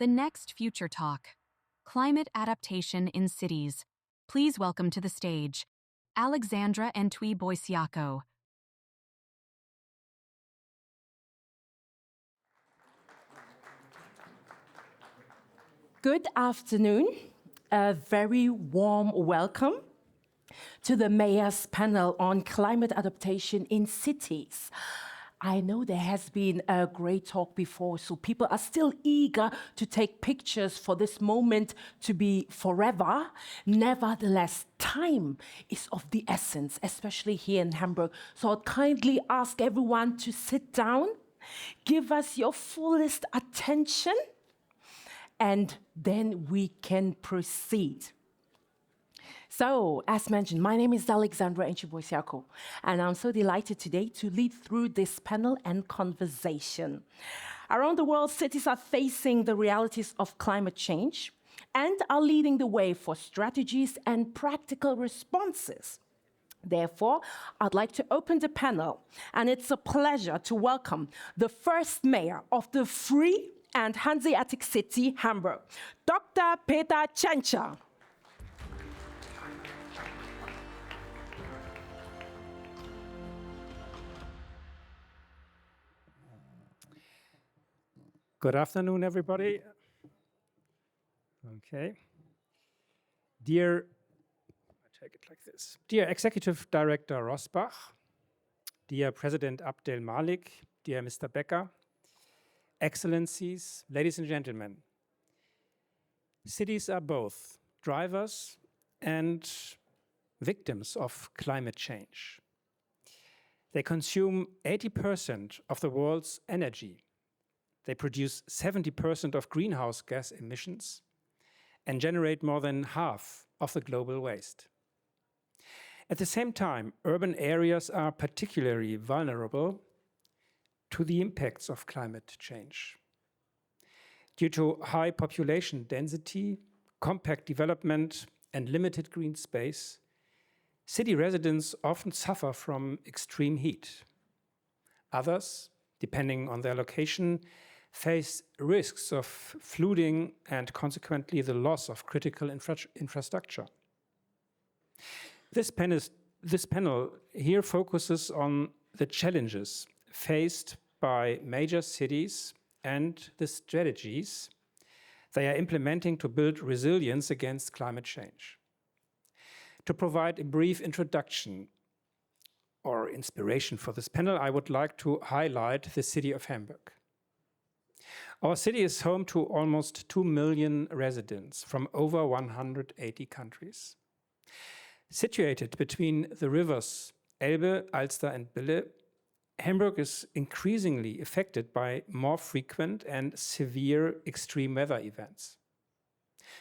The next Future Talk, Climate Adaptation in Cities. Please welcome to the stage, Alexandra Ntwi Boisiako. Good afternoon. A very warm welcome to the Mayor's panel on climate adaptation in cities. I know there has been a great talk before, so people are still eager to take pictures for this moment to be forever. Nevertheless, time is of the essence, especially here in Hamburg. So I'd kindly ask everyone to sit down, give us your fullest attention, and then we can proceed. So, as mentioned, my name is Alexandra Ntwi Boisiako, and I'm so delighted today to lead through this panel and conversation. Around the world, cities are facing the realities of climate change and are leading the way for strategies and practical responses. Therefore, I'd like to open the panel, and it's a pleasure to welcome the first mayor of the free and Hanseatic city, Hamburg, Dr. Peter Tschentscher. Good afternoon, everybody. Okay. Dear, I take it like this. Dear Executive Director Rossbach, dear President Abdel Malick, dear Mr. Becker, Excellencies, ladies and gentlemen, cities are both drivers and victims of climate change. They consume 80% of the world's energy. They produce 70% of greenhouse gas emissions and generate more than half of the global waste. At the same time, urban areas are particularly vulnerable to the impacts of climate change. Due to high population density, compact development, and limited green space, city residents often suffer from extreme heat. Others, depending on their location, face risks of flooding and consequently the loss of critical infrastructure. This panel here focuses on the challenges faced by major cities and the strategies they are implementing to build resilience against climate change. To provide a brief introduction or inspiration for this panel, I would like to highlight the city of Hamburg. Our city is home to almost 2 million residents from over 180 countries. Situated between the rivers Elbe, Alster, and Bille, Hamburg is increasingly affected by more frequent and severe extreme weather events.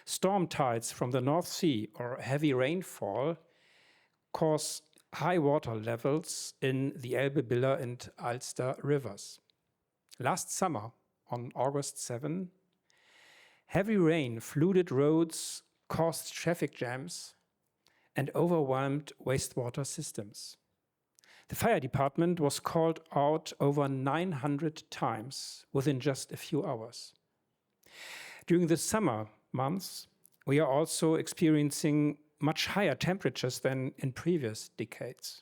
Storm tides from the North Sea or heavy rainfall cause high water levels in the Elbe, Bille, and Alster rivers. Last summer, on August 7, heavy rain flooded roads, caused traffic jams, and overwhelmed wastewater systems. The fire department was called out over 900 times within just a few hours. During the summer months, we are also experiencing much higher temperatures than in previous decades.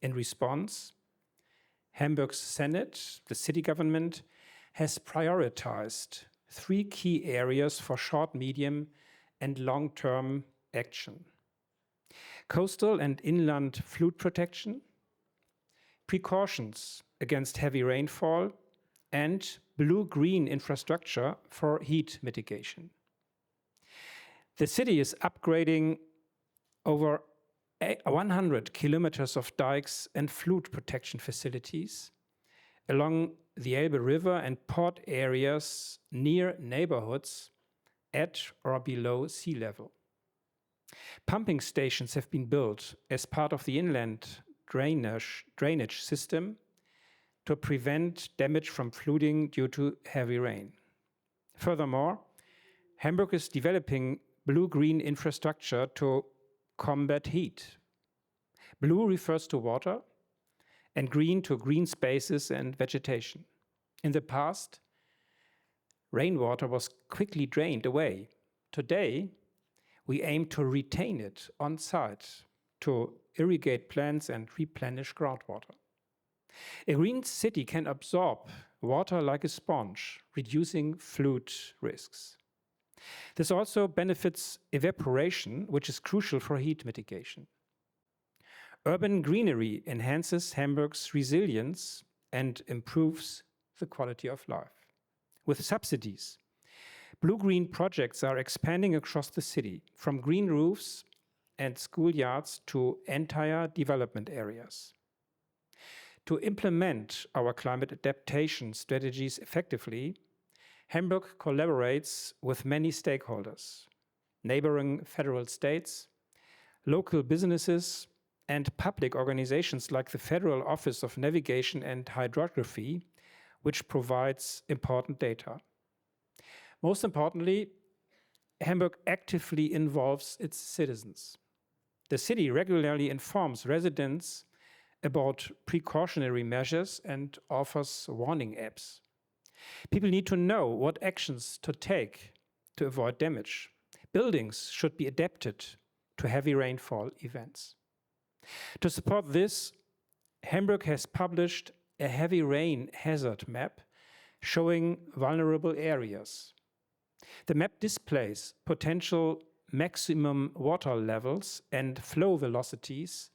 In response, Hamburg's Senate, the city government, has prioritized 3 key areas for short, medium, and long-term action: coastal and inland flood protection, precautions against heavy rainfall, and blue-green infrastructure for heat mitigation. The city is upgrading over 100 kilometers of dikes and flood protection facilities along the Elbe River and port areas near neighborhoods at or below sea level. Pumping stations have been built as part of the inland drainage system to prevent damage from flooding due to heavy rain. Furthermore, Hamburg is developing blue-green infrastructure to combat heat. Blue refers to water, and green to green spaces and vegetation. In the past, rainwater was quickly drained away. Today, we aim to retain it on site, to irrigate plants and replenish groundwater. A green city can absorb water like a sponge, reducing flood risks. This also benefits evaporation, which is crucial for heat mitigation. Urban greenery enhances Hamburg's resilience and improves the quality of life. With subsidies, blue-green projects are expanding across the city, from green roofs and schoolyards to entire development areas. To implement our climate adaptation strategies effectively, Hamburg collaborates with many stakeholders, neighboring federal states, local businesses, and public organizations like the Federal Office of Navigation and Hydrography, which provides important data. Most importantly, Hamburg actively involves its citizens. The city regularly informs residents about precautionary measures and offers warning apps. People need to know what actions to take to avoid damage. Buildings should be adapted to heavy rainfall events. To support this, Hamburg has published a heavy rain hazard map showing vulnerable areas. The map displays potential maximum water levels and flow velocities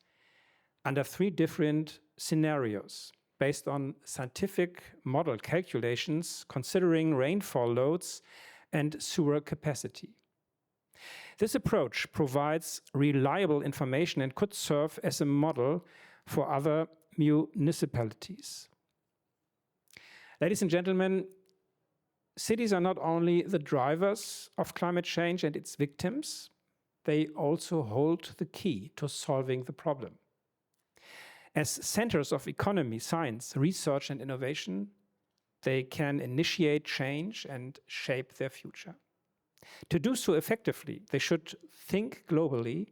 under 3 different scenarios based on scientific model calculations considering rainfall loads and sewer capacity. This approach provides reliable information and could serve as a model for other municipalities. Ladies and gentlemen, cities are not only the drivers of climate change and its victims, they also hold the key to solving the problem. As centers of economy, science, research, and innovation, they can initiate change and shape their future. To do so effectively, they should think globally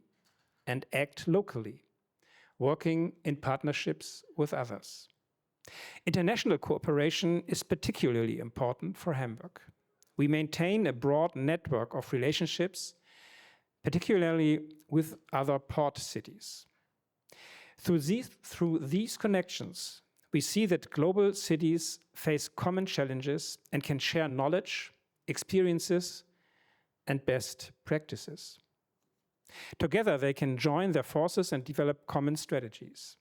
and act locally, working in partnerships with others. International cooperation is particularly important for Hamburg. We maintain a broad network of relationships, particularly with other port cities. Through these connections, we see that global cities face common challenges and can share knowledge, experiences, and best practices. Together, they can join their forces and develop common strategies.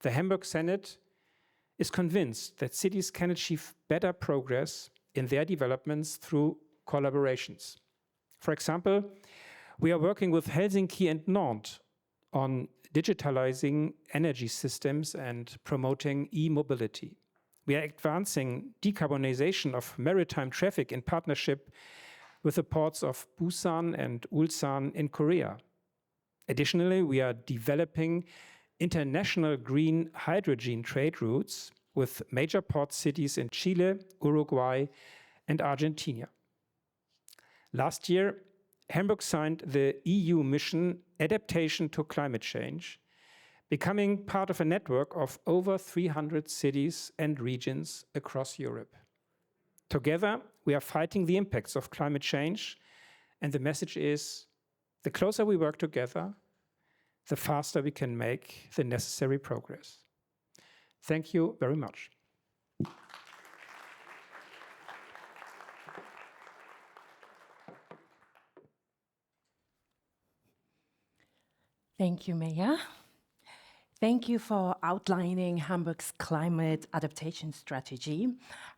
The Hamburg Senate is convinced that cities can achieve better progress in their developments through collaborations. For example, we are working with Helsinki and Nantes on digitalizing energy systems and promoting e-mobility. We are advancing decarbonization of maritime traffic in partnership with the ports of Busan and Ulsan in Korea. Additionally, we are developing international green hydrogen trade routes with major port cities in Chile, Uruguay, and Argentina. Last year, Hamburg signed the EU mission Adaptation to Climate Change, becoming part of a network of over 300 cities and regions across Europe. Together, we are fighting the impacts of climate change, and the message is, the closer we work together, the faster we can make the necessary progress. Thank you very much. Thank you, Mayor. Thank you for outlining Hamburg's climate adaptation strategy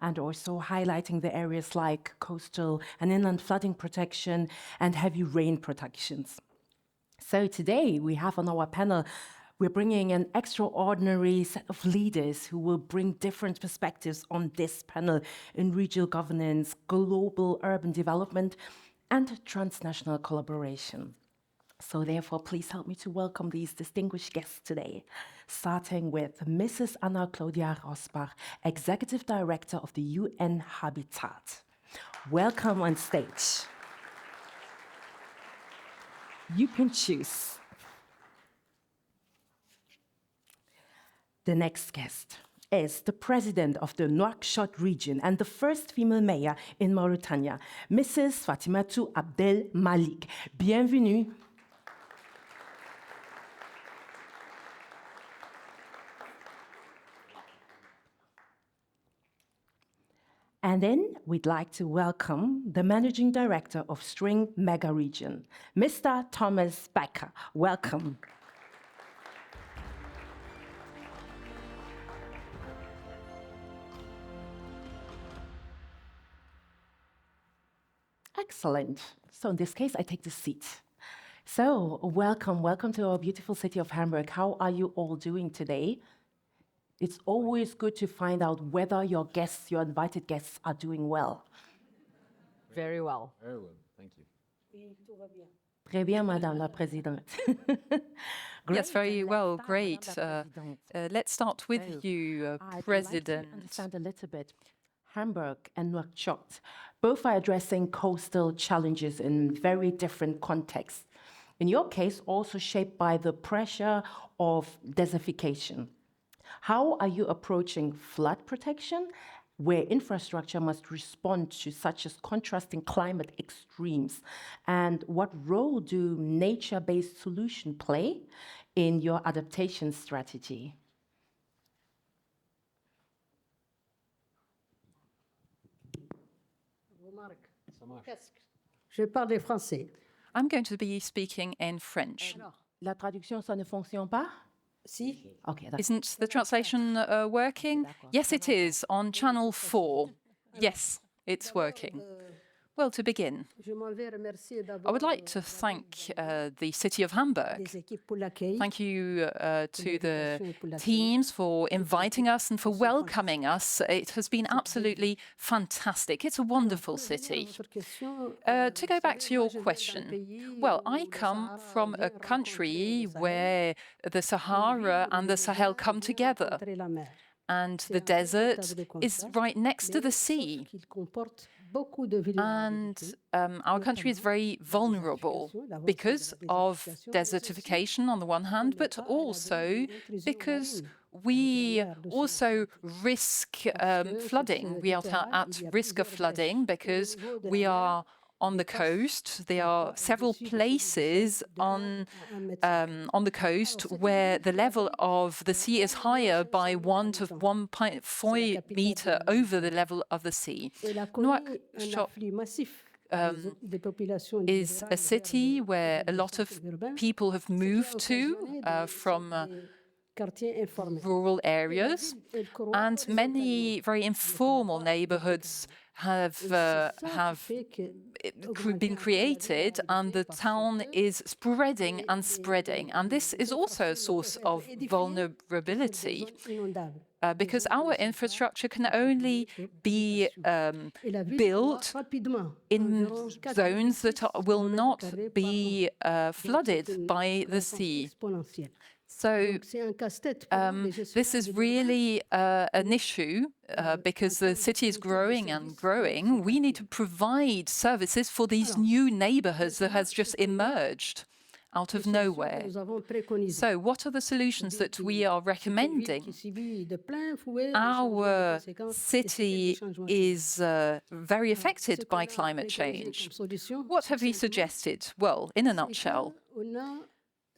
and also highlighting the areas like coastal and inland flooding protection and heavy rain protections. So today we have on our panel, we're bringing an extraordinary set of leaders who will bring different perspectives on this panel in regional governance, global urban development, and transnational collaboration. So therefore, please help me to welcome these distinguished guests today, starting with Mrs. Anacláudia Rossbach, Executive Director of the UN Habitat. Welcome on stage. You can choose. The next guest, is the president of the Nouakchott region and the first female mayor in Mauritania, Mrs. Fatimetou Abdel Malick. Bienvenue. And then we'd like to welcome the managing director of String Megaregion, Mr. Thomas Becker. Welcome. Excellent. So in this case, I take the seat. So welcome to our beautiful city of Hamburg. How are you all doing today? It's always good to find out whether your guests, your invited guests, are doing well. Very well. Very well, thank you. Très bien, Madame la Présidente. Yes, very well, great. Let's start with you, President. I'd like to understand a little bit. Hamburg and Nouakchott, both are addressing coastal challenges in very different contexts. In your case, also shaped by the pressure of desertification. How are you approaching flood protection, where infrastructure must respond to such as contrasting climate extremes? And what role do nature-based solutions play in your adaptation strategy? Je parle français. I'm going to be speaking in French. La traduction, ça ne fonctionne pas? Si. Okay, that's Isn't the translation working? Yes, it is, on channel 4. Yes, it's working. Well, to begin, Je m'en vais remercier I d'abord would like to thank the city of Hamburg. les équipes pour l'accueil. Thank you to the teams for inviting us and for welcoming us. It has been absolutely fantastic. It's a wonderful city. Votre question, To go back to your question, well, I come from a country where the Sahara and the Sahel come together, entre la mer. and the desert is right next to the sea. Il comporte beaucoup de And vulnérabilités. our country is very vulnerable because of desertification on the one hand, but also because we also risk flooding. We are at risk of flooding because we are on the coast. There are several places on the coast where the level of the sea is higher by 1 to 1.4 meter over the level of the sea. Elle a connu un Nouakchott afflux massif des populations is a city where a lot of people have moved to from quartiers informels. rural areas, Elle and many very informal neighborhoods have been created, and the town is spreading and spreading. And this is also a source of vulnerability inondables. because our infrastructure can only be Et la ville built rapidement in environ 4 zones that will not kilomètres carrés be par flooded by the sea. exponentielle. So Donc, c'est un casse-tête pour les this gestionnaires is des really an issue because the city is growing and growing. We need to provide services for these new neighborhoods that has just emerged out of nowhere. Nous avons préconisé. So what are the solutions that we are recommending? Qui subit de plein fouet les Our conséquences city des changements is very Ce affected qu'on by a climate préconisé change. comme solution, What have we simplement, suggested? Well, in a c'est nutshell, qu'on a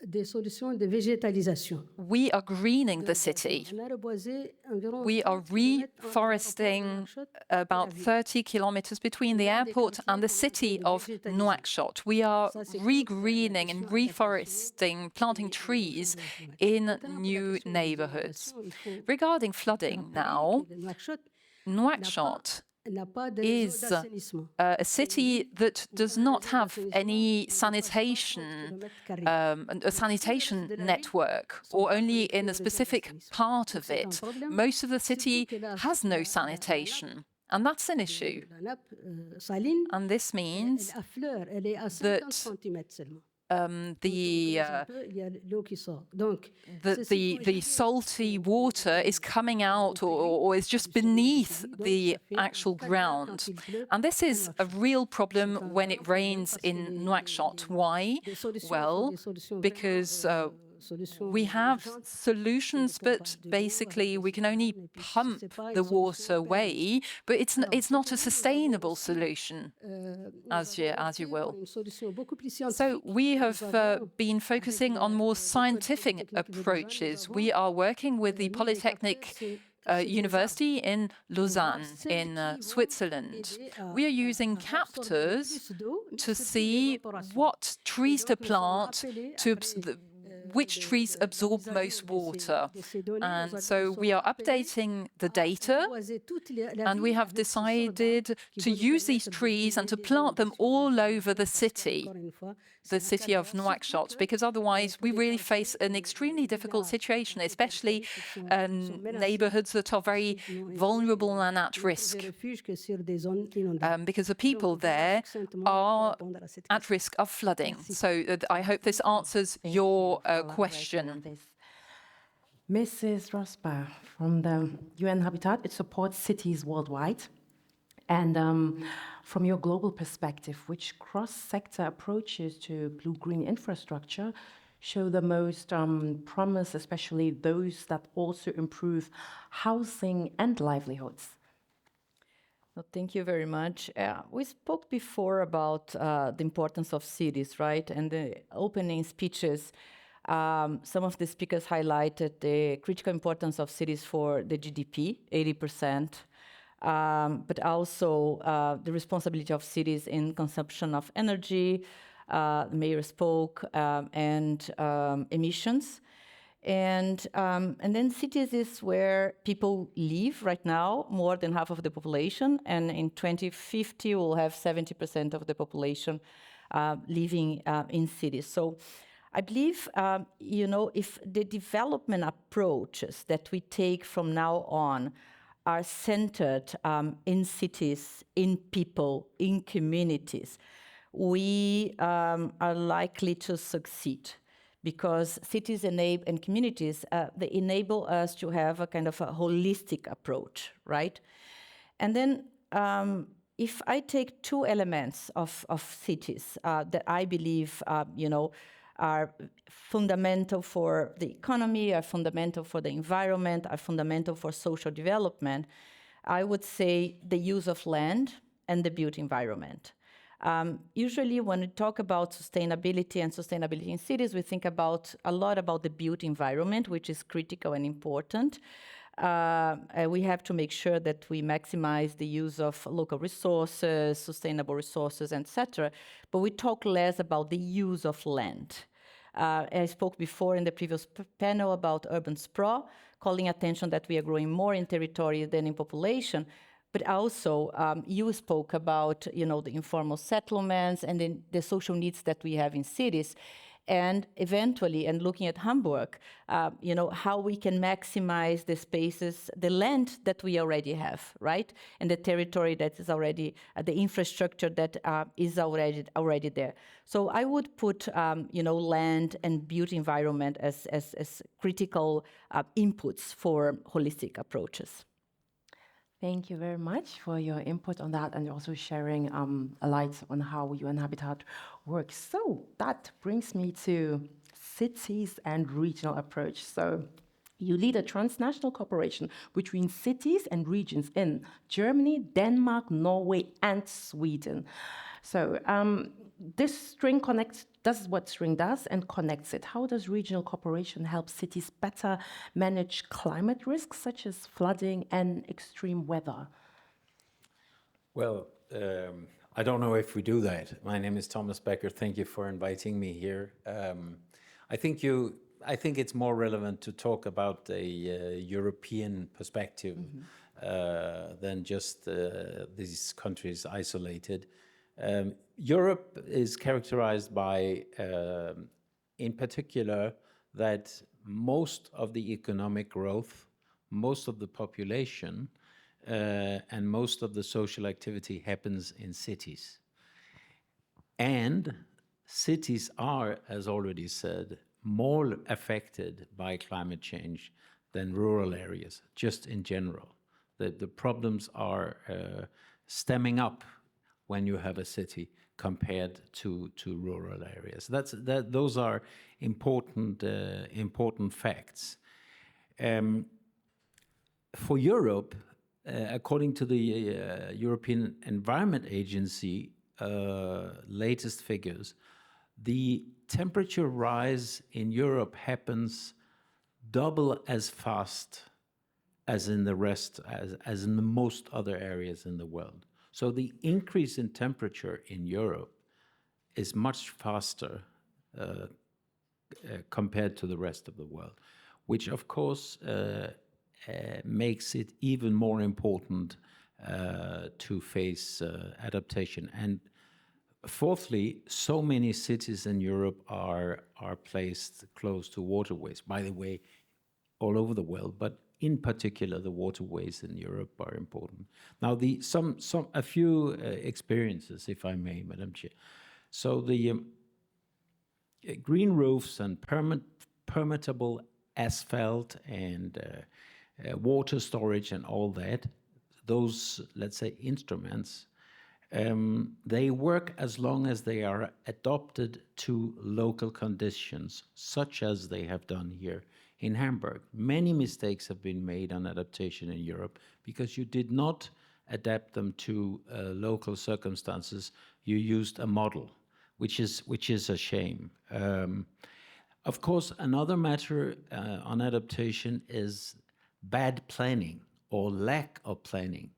des solutions de végétalisation. we are greening the city. On a reboisé environ We are 30 kilomètres entre reforesting Nouakchott about 30 kilometers between the airport and the city of Nouakchott. We are re-greening and reforesting, planting trees in new neighborhoods. Regarding flooding now, Nouakchott n'a pas de is réseau d'assainissement. a city that does not have any sanitation, a sanitation network, or only in a specific part of it. Most of the city has no sanitation, and that's an issue. La nappe saline, And this elle means affleure, elle est à 50 that, centimètres seulement. the Un peu, il y a l'eau qui sort. Donc, ceci the salty water is coming out or is just beneath the actual ground. And this is a real problem when it rains in Nouakchott. Why? Well, because we have solutions, but basically we can only pump the water away, but it's not a sustainable solution, as you will. So we have been focusing on more scientific approaches. We are working with the Polytechnic University in Lausanne, in Switzerland. We are using captors to see what trees to plant, which trees absorb most water. And so we are updating the data, and we have decided to use these trees and to plant them all over the city of Nouakchott, because otherwise we really face an extremely difficult situation, especially neighborhoods that are very vulnerable and at risk, because the people there are at risk of flooding. So I hope this answers your question. Mrs. Rossbach, from the UN Habitat, it supports cities worldwide. And from your global perspective, which cross-sector approaches to blue-green infrastructure show the most promise, especially those that also improve housing and livelihoods? Well, thank you very much. We spoke before about the importance of cities, right? And the opening speeches, some of the speakers highlighted the critical importance of cities for the GDP, 80%. But also the responsibility of cities in consumption of energy, the mayor spoke, and emissions. And then cities is where people live right now, more than half of the population. And in 2050, we'll have 70% of the population living in cities. So I believe, if the development approaches that we take from now on are centered in cities, in people, in communities, we are likely to succeed, because cities and communities, they enable us to have a kind of a holistic approach, right? And then if I take two elements of cities that I believe, are fundamental for the economy, are fundamental for the environment, are fundamental for social development, I would say the use of land and the built environment. Usually when we talk about sustainability in cities, we think a lot about the built environment, which is critical and important. We have to make sure that we maximize the use of local resources, sustainable resources, etc. But we talk less about the use of land. I spoke before in the previous panel about urban sprawl, calling attention that we are growing more in territory than in population. But also, you spoke about, the informal settlements and then the social needs that we have in cities. And eventually, and looking at Hamburg, how we can maximize the spaces, the land that we already have, right? And the territory that is already, the infrastructure that is already there. So I would put, land and built environment as critical inputs for holistic approaches. Thank you very much for your input on that, and also sharing a light on how UN Habitat works. So that brings me to cities and regional approach. So you lead a transnational cooperation between cities and regions in Germany, Denmark, Norway, and Sweden. So this string does what string does and connects it. How does regional cooperation help cities better manage climate risks such as flooding and extreme weather? Well, I don't know if we do that. My name is Thomas Becker. Thank you for inviting me here. I think it's more relevant to talk about a European perspective than just these countries isolated. Europe is characterized by, in particular, that most of the economic growth, most of the population, and most of the social activity happens in cities. And cities are, as already said, more affected by climate change than rural areas, just in general. The problems are stemming up when you have a city compared to rural areas. Those are important facts. For Europe, according to the European Environment Agency latest figures, the temperature rise in Europe happens double as fast as in the rest, as in the most other areas in the world. So the increase in temperature in Europe is much faster compared to the rest of the world, which of course makes it even more important to face adaptation. And fourthly, so many cities in Europe are placed close to waterways. By the way, all over the world, but in particular, the waterways in Europe are important. Now, a few experiences, if I may, Madam Chair. So the green roofs and permeable asphalt and water storage and all that, those, let's say, instruments, they work as long as they are adopted to local conditions, such as they have done here in Hamburg. Many mistakes have been made on adaptation in Europe because you did not adapt them to local circumstances. You used a model, which is a shame. Of course, another matter on adaptation is bad planning or lack of planning.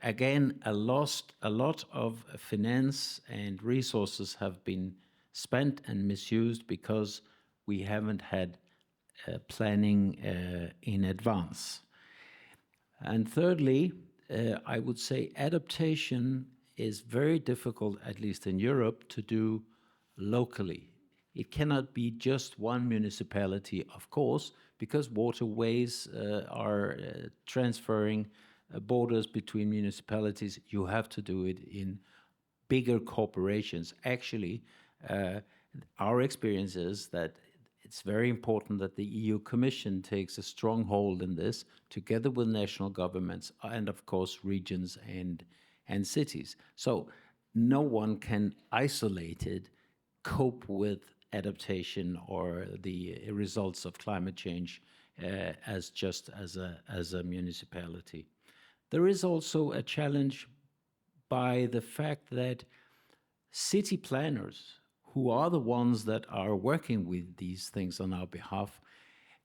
Again, a lot of finance and resources have been spent and misused because we haven't had planning in advance. And thirdly, I would say adaptation is very difficult, at least in Europe, to do locally. It cannot be just one municipality, of course, because waterways are transferring borders between municipalities. You have to do it in bigger corporations. Actually, our experience is that it's very important that the EU Commission takes a strong hold in this, together with national governments and, of course, regions and cities. So no one can isolated cope with adaptation or the results of climate change as a municipality. There is also a challenge by the fact that city planners, who are the ones that are working with these things on our behalf,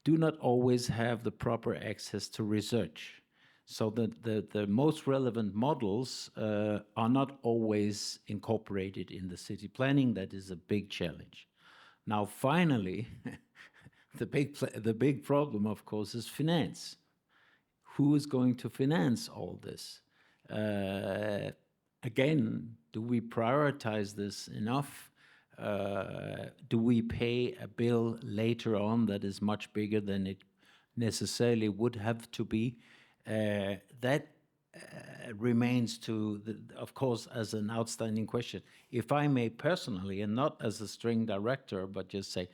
do not always have the proper access to research. So the most relevant models are not always incorporated in the city planning. That is a big challenge. Now, finally, the big problem, of course, is finance. Who is going to finance all this? Again, do we prioritize this enough? Do we pay a bill later on that is much bigger than it necessarily would have to be? That remains of course, as an outstanding question. If I may personally, and not as a string director, but just say,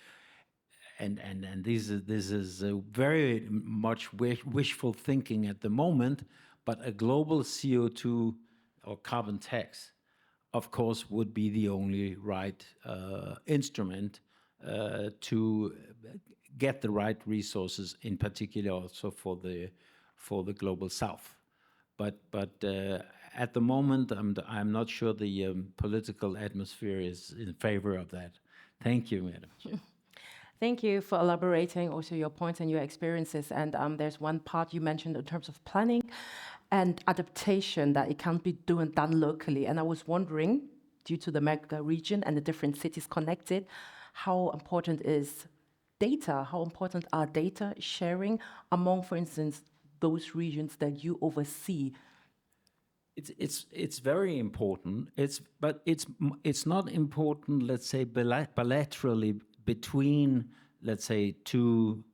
and this is very much wishful thinking at the moment, but a global CO2 or carbon tax, of course, would be the only right instrument to get the right resources, in particular also for the global south. But at the moment, I'm not sure the political atmosphere is in favor of that. Thank you, Madam Chair. Thank you for elaborating also your points and your experiences. And there's one part you mentioned in terms of planning and adaptation, that it can't be done locally. And I was wondering, due to the Megaregion and the different cities connected, how important is data? How important are data sharing among, for instance, those regions that you oversee? It's very important. But it's not important, let's say, bilaterally between, let's say, two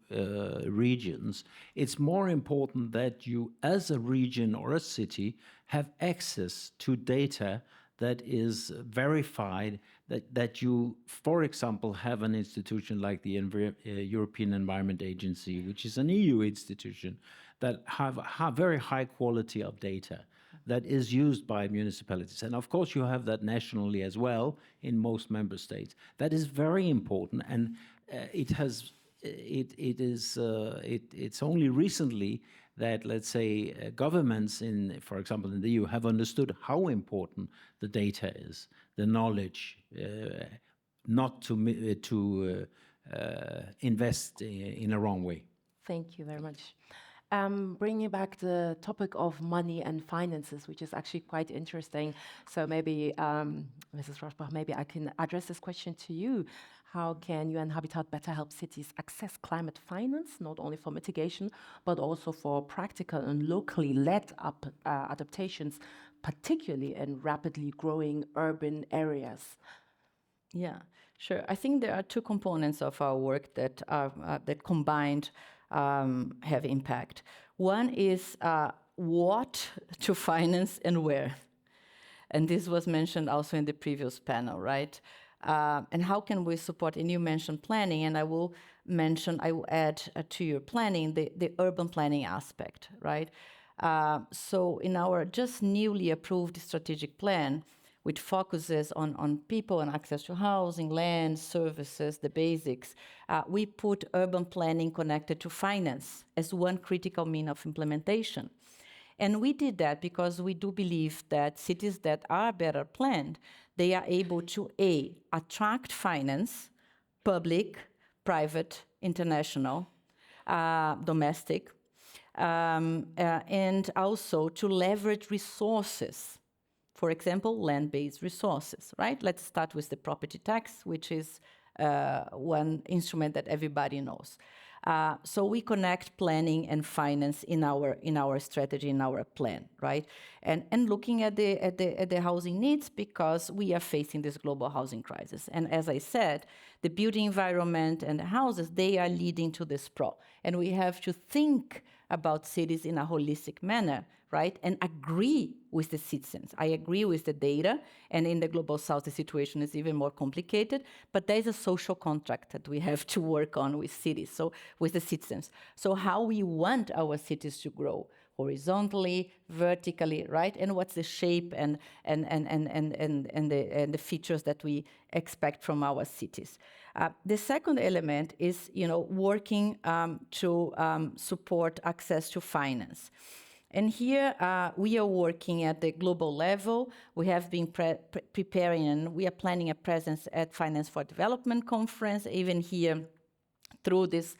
regions. It's more important that you, as a region or a city, have access to data that is verified, that you, for example, have an institution like the European Environment Agency, which is an EU institution, that have very high quality of data. that is used by municipalities. And of course, you have that nationally as well in most member states. That is very important, and it's only recently that, let's say, governments for example, in the EU have understood how important the data is, the knowledge, not to invest in a wrong way. Thank you very much. Bringing back the topic of money and finances, which is actually quite interesting. So maybe, Mrs. Rossbach, maybe I can address this question to you. How can UN Habitat better help cities access climate finance, not only for mitigation, but also for practical and locally led adaptations, particularly in rapidly growing urban areas? Yeah, sure. I think there are two components of our work that combined have impact. One is what to finance and where. And this was mentioned also in the previous panel, right? And how can we support, and you mentioned planning, and I will add to your planning the urban planning aspect, right? So in our just newly approved strategic plan, which focuses on people and access to housing, land, services, the basics, we put urban planning connected to finance as one critical mean of implementation. And we did that because we do believe that cities that are better planned, they are able to, A, attract finance, public, private, international, domestic, and also to leverage resources. For example, land-based resources, right? Let's start with the property tax, which is one instrument that everybody knows. So we connect planning and finance in our strategy, in our plan, right? And looking at the housing needs, because we are facing this global housing crisis. And as I said, the building environment and the houses, they are leading to this sprawl. And we have to think about cities in a holistic manner, right? And agree with the citizens. I agree with the data, and in the Global South, the situation is even more complicated, but there is a social contract that we have to work on with cities, so with the citizens. So how we want our cities to grow, horizontally, vertically, right? And what's the shape and the features that we expect from our cities. The second element is, working to support access to finance. And here we are working at the global level. We have been preparing, and we are planning a presence at Finance for Development conference. Even here, through this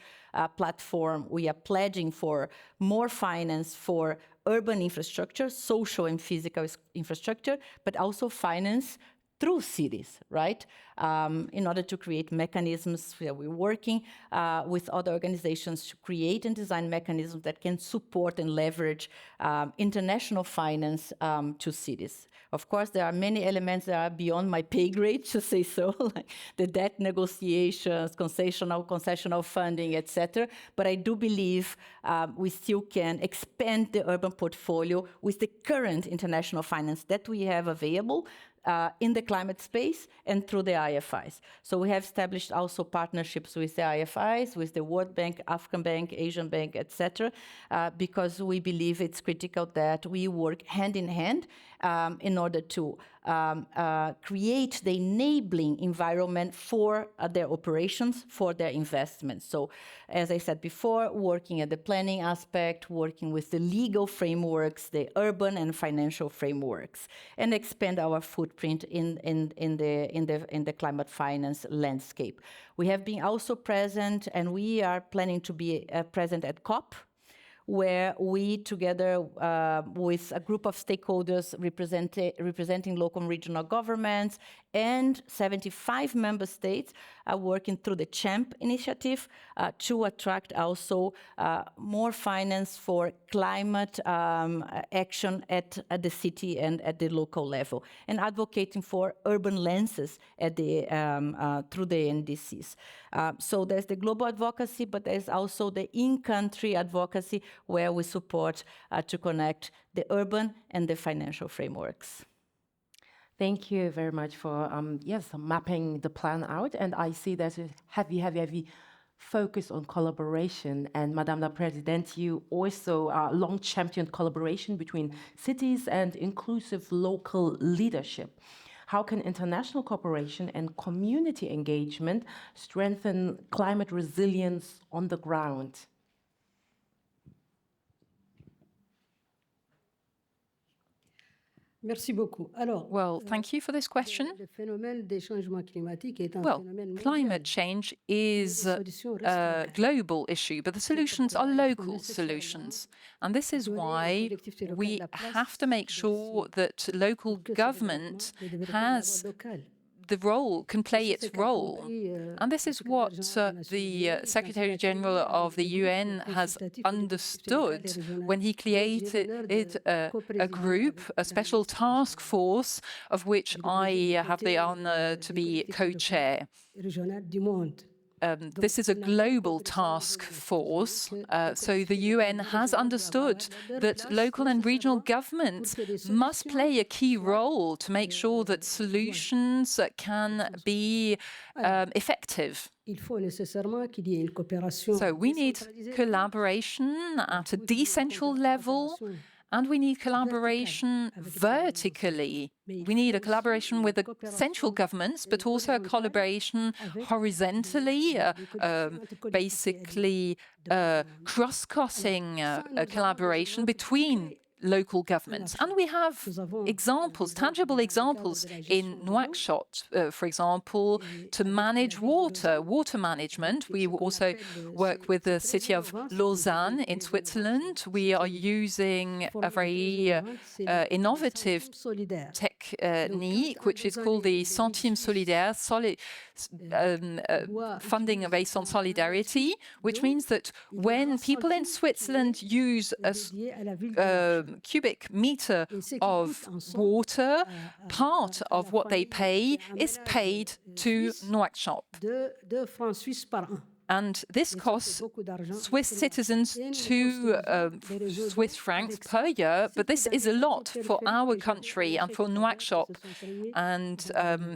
platform, we are pledging for more finance for urban infrastructure, social and physical infrastructure, but also finance through cities, right? In order to create mechanisms, we're working with other organizations to create and design mechanisms that can support and leverage international finance to cities. Of course, there are many elements that are beyond my pay grade, to say so, like the debt negotiations, concessional funding, etc. But I do believe we still can expand the urban portfolio with the current international finance that we have available in the climate space and through the IFIs. So we have established also partnerships with the IFIs, with the World Bank, African Bank, Asian Bank, etc., because we believe it's critical that we work hand in hand in order to create the enabling environment for their operations, for their investments. So, as I said before, working at the planning aspect, working with the legal frameworks, the urban and financial frameworks, and expand our footprint in the climate finance landscape. We have been also present, and we are planning to be present at COP, where we, together with a group of stakeholders representing local and regional governments and 75 member states, are working through the CHAMP initiative to attract also more finance for climate action at the city and at the local level, and advocating for urban lenses at the through the NDCs. So there's the global advocacy, but there's also the in-country advocacy, where we support to connect the urban and the financial frameworks. Thank you very much for mapping the plan out. And I see there's a heavy focus on collaboration. And Madame la Présidente, you also long championed collaboration between cities and inclusive local leadership. How can international cooperation and community engagement strengthen climate resilience on the ground? Merci beaucoup. Alors, Well, thank you for this question. le phénomène des changements climatiques est un Well, phénomène mondial. climate change is a global issue, but the solutions are local solutions. And this is why we have to make sure that local government has the role, can play its role. And this is what the Secretary General of the UN has understood when he created a group, a special task force, of which I have the honor to be co-chair. This is a global task force, so the UN has understood that local and regional governments must play a key role to make sure that solutions can be effective. So we need collaboration at a decentral level, and we need collaboration vertically. We need a collaboration with the central governments, but also a collaboration horizontally, basically cross-cutting collaboration between local governments. And we have examples, tangible examples in Nouakchott, for example, to manage water management. We also work with the city of Lausanne in Switzerland. We are using a very innovative technique, which is called the centime solidaire, funding based on solidarity, which means that when people in Switzerland use a cubic meter of water, part of what they pay is paid to Nouakchott. And this costs Swiss citizens 2 Swiss francs per year, but this is a lot for our country and for Nouakchott. And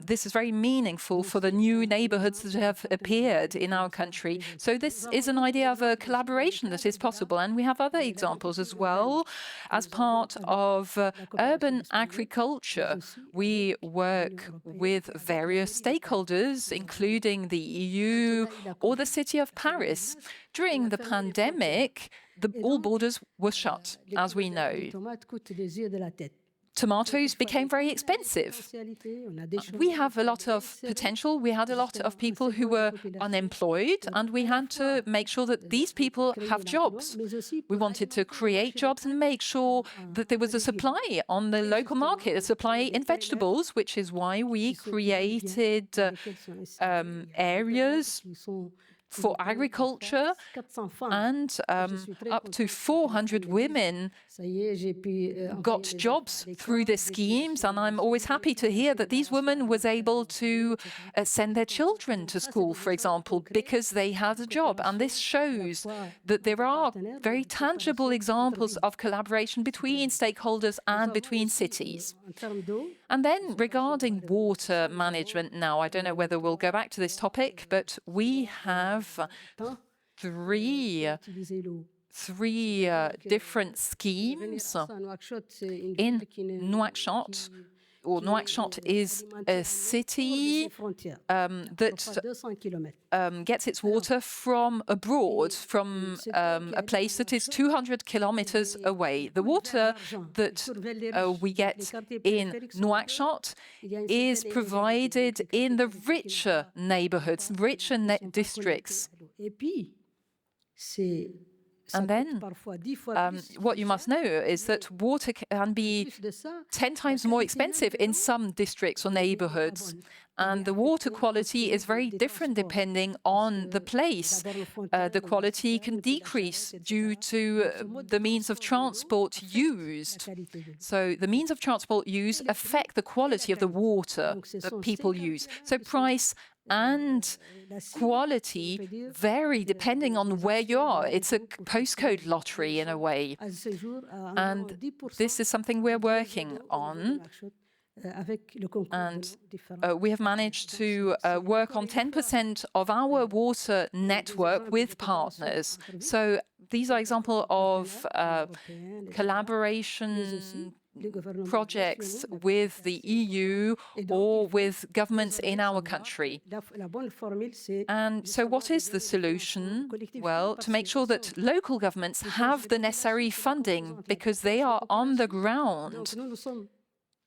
this is very meaningful for the new neighborhoods that have appeared in our country. So this is an idea of a collaboration that is possible. And we have other examples as well. As part of urban agriculture, we work with various stakeholders, including the EU or the city of Paris. During the pandemic, all borders were shut, as we know. Tomatoes became very expensive. We have a lot of potential. We had a lot of people who were unemployed, and we had to make sure that these people have jobs. We wanted to create jobs and make sure that there was a supply on the local market, a supply in vegetables, which is why we created areas for agriculture, and up to 400 women got jobs through the schemes. And I'm always happy to hear that these women was able to send their children to school, for example, because they had a job. And this shows that there are very tangible examples of collaboration between stakeholders and between cities. And then regarding water management now, I don't know whether we'll go back to this topic, but we have three different schemes in Nouakchott. Or Nouakchott is a city that gets its water from abroad, from a place that is 200 kilometers away. The water that we get in Nouakchott is provided in the richer neighborhoods, richer districts. And then what you must know is that water can be 10 times more expensive in some districts or neighborhoods. And the water quality is very different depending on the place. The quality can decrease due to the means of transport used. So the means of transport used affect the quality of the water that people use. So price and quality vary depending on where you are. It's a postcode lottery in a way. And this is something we're working on. And we have managed to work on 10% of our water network with partners. So these are examples of collaboration projects with the EU or with governments in our country. And so what is the solution? Well, to make sure that local governments have the necessary funding because they are on the ground.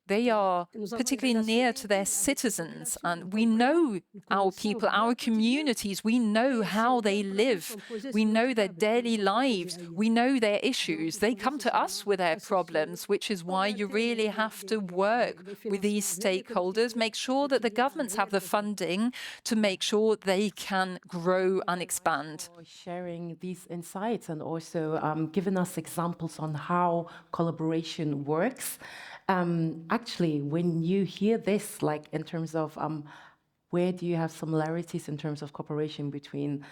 They are particularly near to their citizens, and we know our people, our communities, we know how they live, we know their daily lives, we know their issues. They come to us with their problems, which is why you really have to work with these stakeholders, make sure that the governments have the funding to make sure they can grow and expand. For sharing these insights and also giving us examples on how collaboration works. Actually, when you hear this, like in terms of where do you have similarities in terms of cooperation between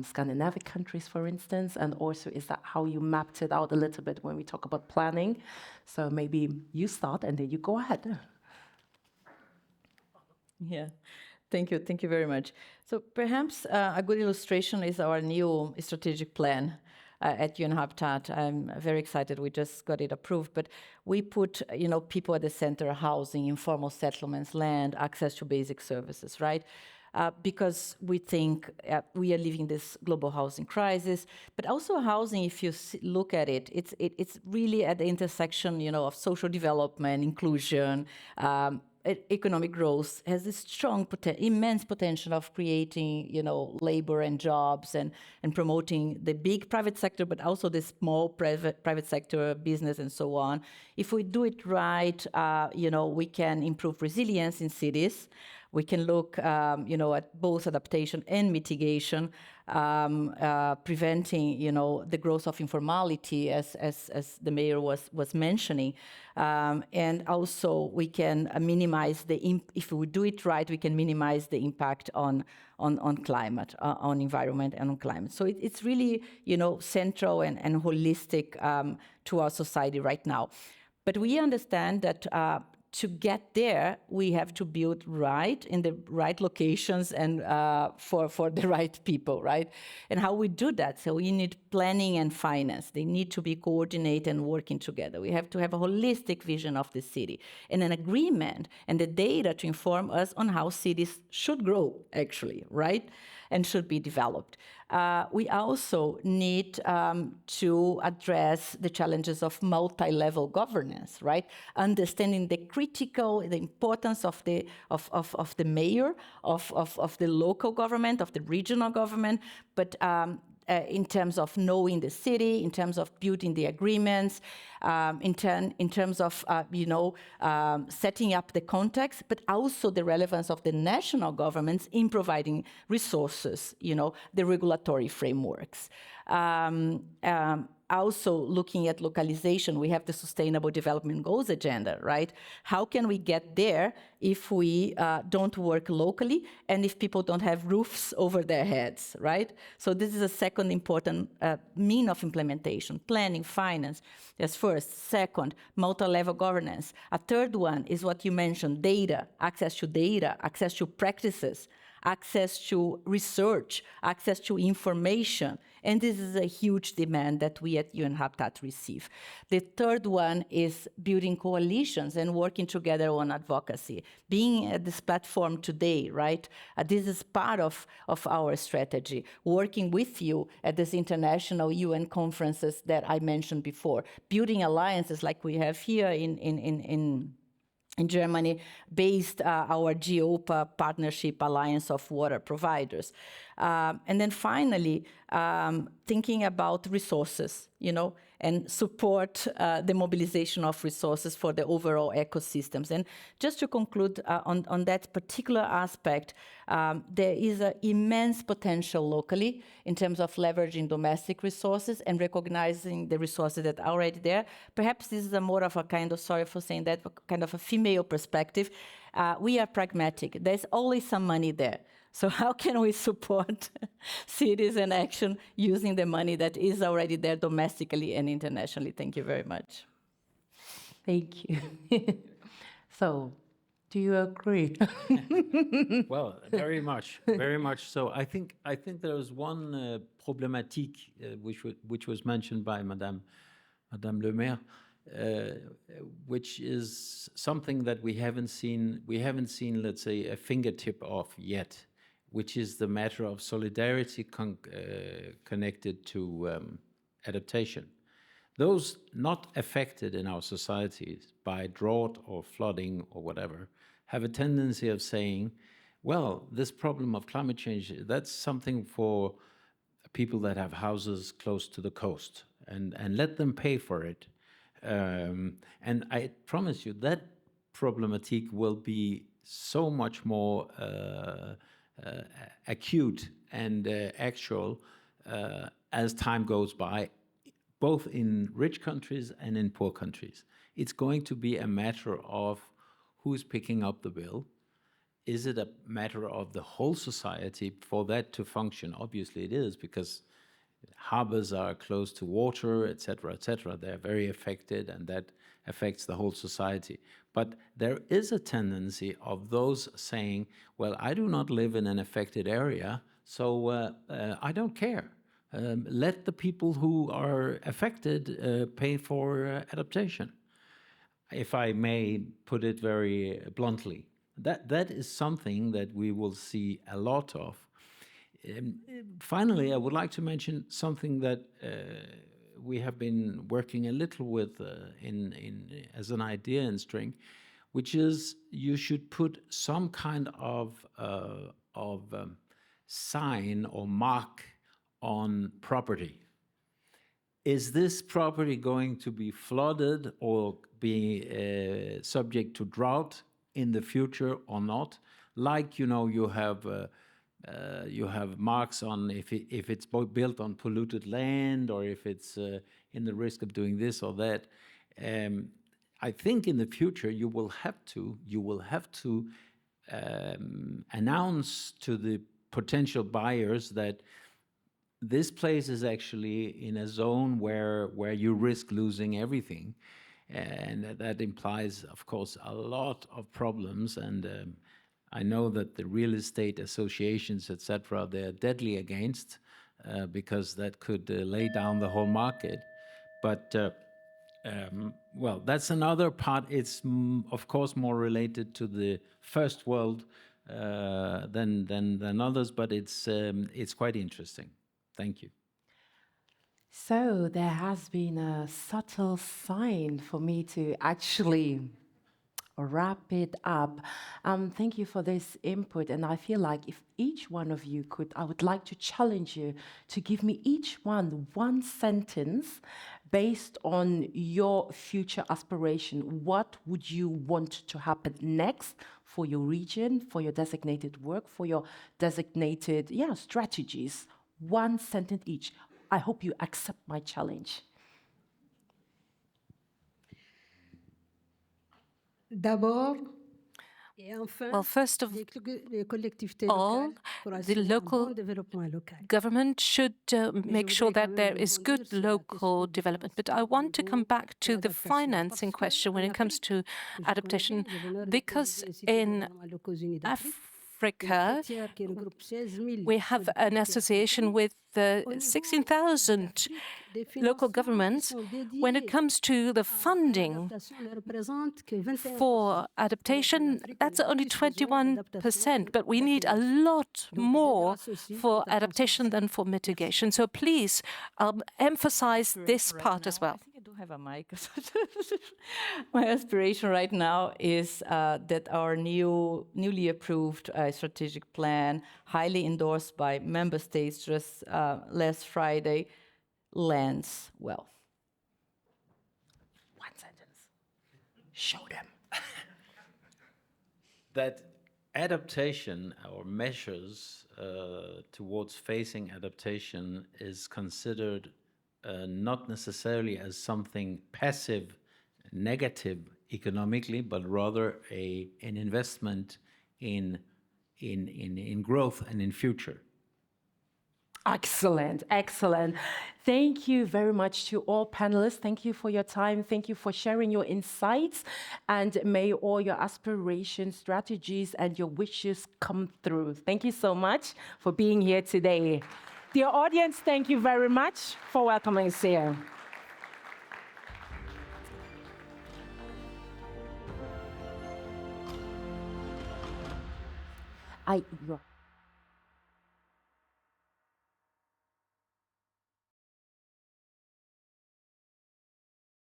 Scandinavian countries, for instance, and also is that how you mapped it out a little bit when we talk about planning? So maybe you start and then you go ahead. Yeah, thank you very much. So perhaps a good illustration is our new strategic plan. At UN Habitat, I'm very excited. We just got it approved, but we put, people at the center: housing, informal settlements, land, access to basic services, right? Because we think we are living this global housing crisis, but also housing. If you look at it, it's really at the intersection, of social development, inclusion. Economic growth has this strong, immense potential of creating, labor and jobs and promoting the big private sector, but also the small private sector business and so on. If we do it right, we can improve resilience in cities. We can look, at both adaptation and mitigation, preventing, the growth of informality, as the mayor was mentioning, and also we can minimize if we do it right, we can minimize the impact on climate, on environment, and on climate. So it's really, central and holistic to our society right now. But we understand that. To get there, we have to build right in the right locations and for the right people, right? And how we do that? So we need planning and finance. They need to be coordinated and working together. We have to have a holistic vision of the city and an agreement and the data to inform us on how cities should grow, actually, right? And should be developed. We also need to address the challenges of multi-level governance, right? Understanding the importance of the mayor, of the local government, of the regional government, but in terms of knowing the city, in terms of building the agreements, in terms of setting up the context, but also the relevance of the national governments in providing resources, the regulatory frameworks. Also looking at localization, we have the Sustainable Development Goals agenda, right? How can we get there if we don't work locally and if people don't have roofs over their heads, right? So this is a second important mean of implementation: planning, finance. That's first. Second, multi-level governance. A third one is what you mentioned: data, access to practices, access to research, access to information. And this is a huge demand that we at UN Habitat receive. The third one is building coalitions and working together on advocacy. Being at this platform today, right? This is part of our strategy. Working with you at this international UN conferences that I mentioned before. Building alliances like we have here in Germany, based our GEOPA partnership alliance of water providers. And then finally, thinking about resources, and support the mobilization of resources for the overall ecosystems. And just to conclude on that particular aspect, there is an immense potential locally in terms of leveraging domestic resources and recognizing the resources that are already there. Perhaps this is a more of a kind of, sorry for saying that, kind of a female perspective. We are pragmatic. There's always some money there. So how can we support cities and action using the money that is already there domestically and internationally? Thank you very much. Thank you. So, do you agree? Well, very much so. I think there was one problématique which was mentioned by Madame Le Maire, which is something that we haven't seen, let's say, a fingertip of yet, which is the matter of solidarity connected to adaptation. Those not affected in our societies by drought or flooding or whatever have a tendency of saying, well, this problem of climate change, that's something for people that have houses close to the coast, and let them pay for it. And I promise you that problematique will be so much more acute and actual as time goes by, both in rich countries and in poor countries. It's going to be a matter of who's picking up the bill. Is it a matter of the whole society for that to function? Obviously it is, because harbors are close to water, etc., etc. They're very affected, and that affects the whole society. But there is a tendency of those saying, well, I do not live in an affected area, so I don't care. Let the people who are affected pay for adaptation, if I may put it very bluntly. That is something that we will see a lot of. Finally, I would like to mention something that we have been working a little with as an idea in String, which is you should put some kind of sign or mark on property. Is this property going to be flooded or be subject to drought in the future or not? Like, you have marks on if it's built on polluted land, or if it's in the risk of doing this or that. I think in the future you will have to announce to the potential buyers that this place is actually in a zone where you risk losing everything, and that implies, of course, a lot of problems. And I know that the real estate associations, etc., they're deadly against, because that could lay down the whole market. But well, that's another part. It's of course more related to the first world than others, but it's quite interesting. Thank you. So there has been a subtle sign for me to actually wrap it up. Thank you for this input, and I feel like if each one of you could, I would like to challenge you to give me each one sentence based on your future aspiration. What would you want to happen next for your region, for your designated work, for your designated strategies? One sentence each. I hope you accept my challenge. D'abord, well, first of all, the local government should make sure that there is good local development. But I want to come back to the financing question when it comes to adaptation, because in Africa, we have an association with 16,000 local governments. When it comes to the funding for adaptation, that's only 21%, but we need a lot more for adaptation than for mitigation. So please emphasize this part as well. I don't have a mic. My aspiration right now is that our newly approved strategic plan, highly endorsed by member states just last Friday, lands well. One sentence. Show them. That adaptation or measures towards facing adaptation is considered not necessarily as something passive, negative economically, but rather an investment in growth and in future. Excellent, excellent. Thank you very much to all panelists. Thank you for your time. Thank you for sharing your insights. And may all your aspirations, strategies, and your wishes come through. Thank you so much for being here today. Dear audience, thank you very much for welcoming us here. You're